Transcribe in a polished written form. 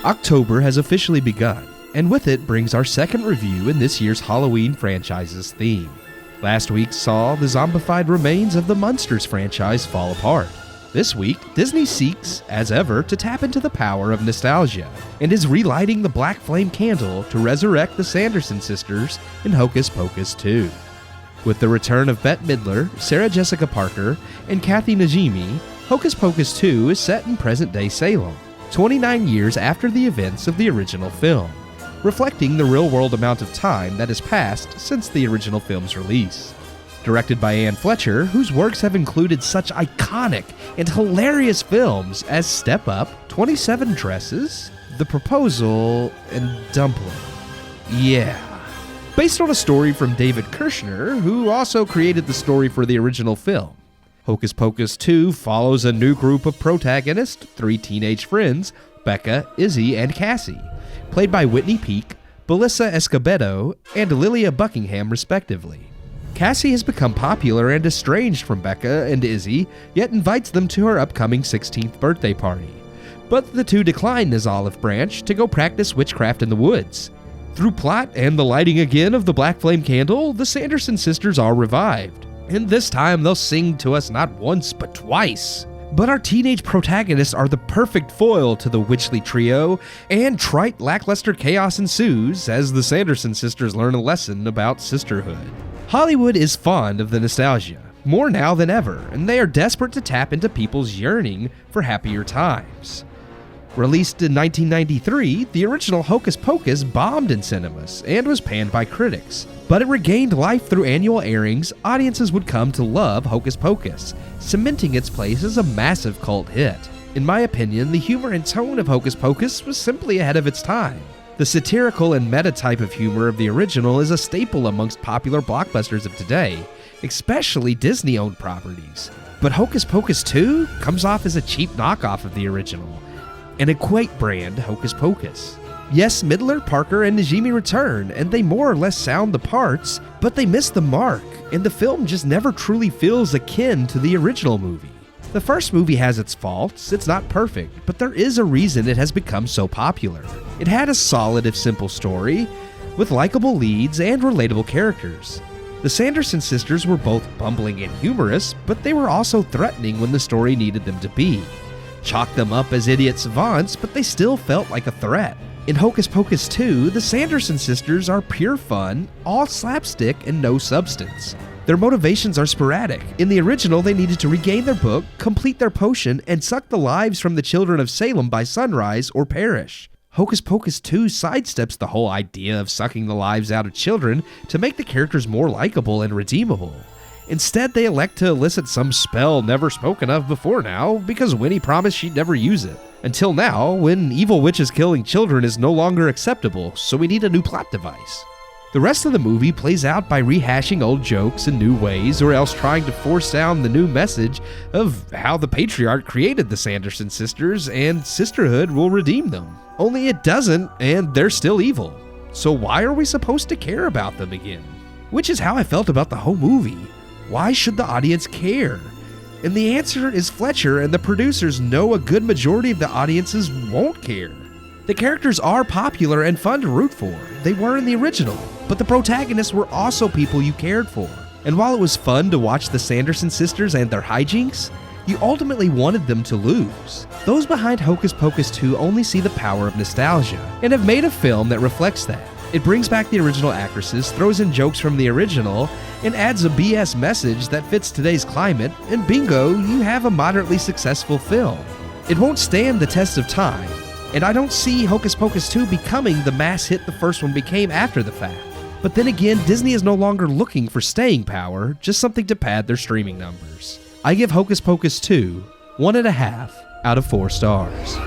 October has officially begun, and with it brings our second review in this year's Halloween franchise's theme. Last week saw the zombified remains of the Munsters franchise fall apart. This week, Disney seeks, as ever, to tap into the power of nostalgia, and is relighting the black flame candle to resurrect the Sanderson sisters in Hocus Pocus 2. With the return of Bette Midler, Sarah Jessica Parker, and Kathy Najimy, Hocus Pocus 2 is set in present-day Salem, 29 years after the events of the original film, reflecting the real-world amount of time that has passed since the original film's release. Directed by Anne Fletcher, whose works have included such iconic and hilarious films as Step Up, 27 Dresses, The Proposal, and Dumpling. Yeah. Based on a story from David Kirshner, who also created the story for the original film. Hocus Pocus 2 follows a new group of protagonists, 3 teenage friends, Becca, Izzy, and Cassie, played by Whitney Peak, Belissa Escobedo, and Lilia Buckingham respectively. Cassie has become popular and estranged from Becca and Izzy, yet invites them to her upcoming 16th birthday party. But the two decline this olive branch to go practice witchcraft in the woods. Through plot and the lighting again of the black flame candle, the Sanderson sisters are revived. And this time they'll sing to us not once but twice. But our teenage protagonists are the perfect foil to the witchly trio, and trite, lackluster chaos ensues as the Sanderson sisters learn a lesson about sisterhood. Hollywood is fond of the nostalgia, more now than ever, and they are desperate to tap into people's yearning for happier times. Released in 1993, the original Hocus Pocus bombed in cinemas and was panned by critics. But it regained life through annual airings. Audiences would come to love Hocus Pocus, cementing its place as a massive cult hit. In my opinion, the humor and tone of Hocus Pocus was simply ahead of its time. The satirical and meta type of humor of the original is a staple amongst popular blockbusters of today, especially Disney-owned properties. But Hocus Pocus 2 comes off as a cheap knockoff of the original, an equate brand Hocus Pocus. Yes, Midler, Parker, and Najimy return, and they more or less sound the parts, but they miss the mark, and the film just never truly feels akin to the original movie. The first movie has its faults, it's not perfect, but there is a reason it has become so popular. It had a solid if simple story, with likable leads and relatable characters. The Sanderson sisters were both bumbling and humorous, but they were also threatening when the story needed them to be. Chalk them up as idiot savants, but they still felt like a threat. In Hocus Pocus 2, the Sanderson sisters are pure fun, all slapstick and no substance. Their motivations are sporadic. In the original, they needed to regain their book, complete their potion, and suck the lives from the children of Salem by sunrise or perish. Hocus Pocus 2 sidesteps the whole idea of sucking the lives out of children to make the characters more likable and redeemable. Instead, they elect to elicit some spell never spoken of before now because Winnie promised she'd never use it. Until now, when evil witches killing children is no longer acceptable, so we need a new plot device. The rest of the movie plays out by rehashing old jokes in new ways, or else trying to force down the new message of how the patriarch created the Sanderson sisters and sisterhood will redeem them. Only it doesn't, and they're still evil. So why are we supposed to care about them again? Which is how I felt about the whole movie. Why should the audience care? And the answer is Fletcher and the producers know a good majority of the audiences won't care. The characters are popular and fun to root for. They were in the original, but the protagonists were also people you cared for. And while it was fun to watch the Sanderson sisters and their hijinks, you ultimately wanted them to lose. Those behind Hocus Pocus 2 only see the power of nostalgia and have made a film that reflects that. It brings back the original actresses, throws in jokes from the original, and adds a BS message that fits today's climate, and bingo, you have a moderately successful film. It won't stand the test of time, and I don't see Hocus Pocus 2 becoming the mass hit the first one became after the fact. But then again, Disney is no longer looking for staying power, just something to pad their streaming numbers. I give Hocus Pocus 2 1.5 out of 4 stars.